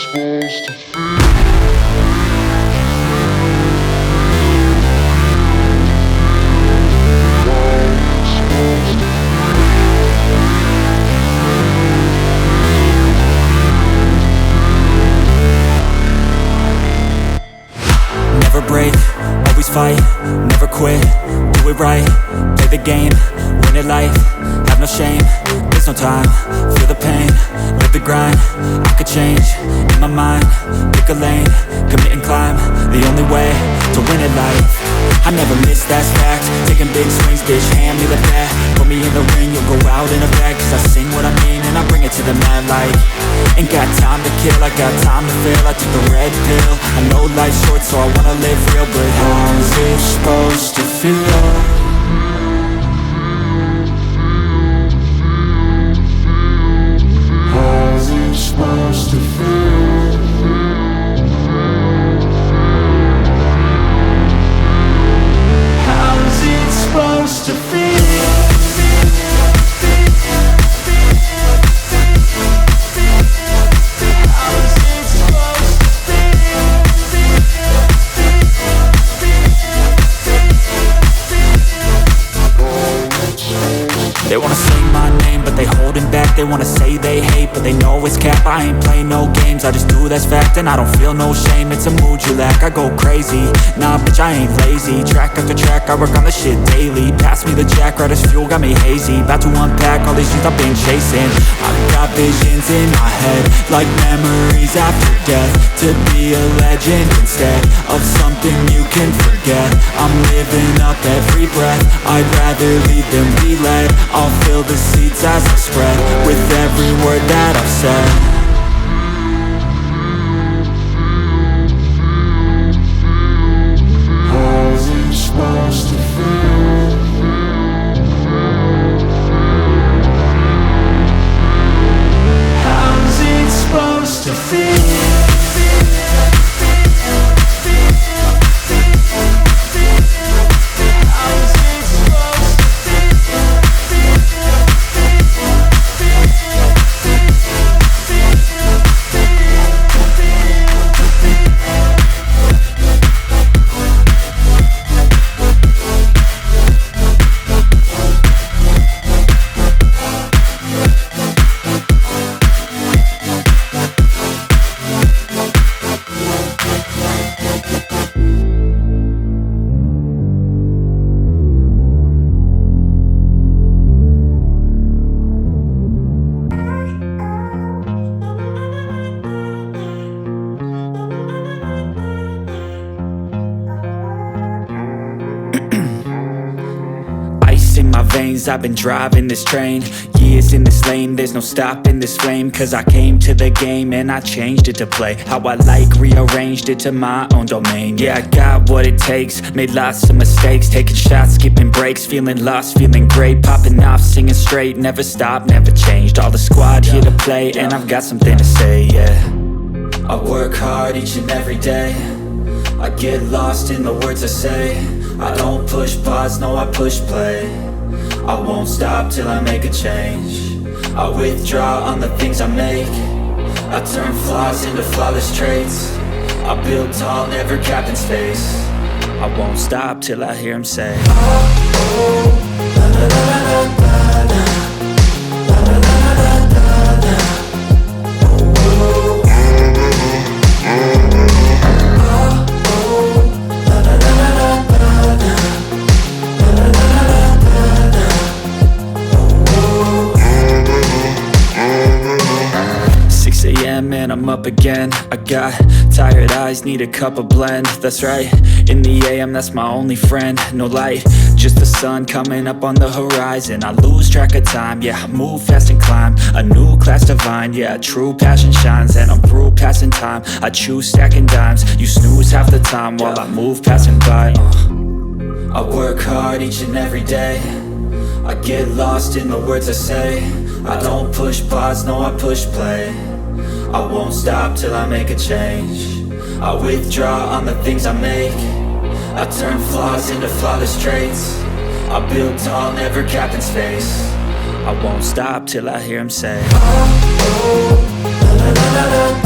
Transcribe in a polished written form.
supposed to feel? Never break, always fight, never quit, do it right, play the game, win it life, have no shame, there's no time, feel the pain, live the grind, I could change, in my mind, pick a lane, commit and climb, the only way to win it life. I never miss, that's fact, taking big swings, bitch, hand me the bat, put me in the ring, you'll go out in a bag, cause I sing what I mean and I bring it to the mad light. Ain't got time to kill, I got time to feel, I took the red pill, I know life's short so I wanna live real, but how's it supposed to feel? How's it supposed to feel? How's it supposed to feel? They wanna say my name, but they holding back. They wanna say they hate, but they know it's cap. I ain't play no games, I just do that's fact. And I don't feel no shame, it's a mood you lack. I go crazy, nah bitch I ain't lazy. Track after track, I work on the shit daily. Pass me the jack, right as fuel, got me hazy. About to unpack all these things I've been chasing. I've got visions in my head, like memories after death. To be a legend instead of something you can forget. I'm living up every breath, I'd rather lead than be led. I'll fill the seats as I spread with every word that I've said. How's it supposed to feel? How's it supposed to feel? In my veins, I've been driving this train. Years in this lane, there's no stopping this flame. Cause I came to the game and I changed it to play how I like, rearranged it to my own domain. Yeah, I got what it takes, made lots of mistakes. Taking shots, skipping breaks, feeling lost, feeling great. Popping off, singing straight, never stopped, never changed. All the squad here to play and I've got something to say, yeah. I work hard each and every day, I get lost in the words I say. I don't push pause, no I push play. I won't stop till I make a change. I withdraw on the things I make. I turn flaws into flawless traits. I build tall, never capped in space. I won't stop till I hear him say, oh, la la la la la la. And I'm up again. I got tired eyes, need a cup of blend. That's right, in the AM, that's my only friend. No light, just the sun coming up on the horizon. I lose track of time, yeah, I move fast and climb a new class divine, yeah, true passion shines. And I'm through passing time, I choose stacking dimes. You snooze half the time while I move passing by. I work hard each and every day, I get lost in the words I say. I don't push pause, no I push play. I won't stop till I make a change. I withdraw on the things I make. I turn flaws into flawless traits. I build tall, never capped in space. I won't stop till I hear him say, oh, oh, la la la la la.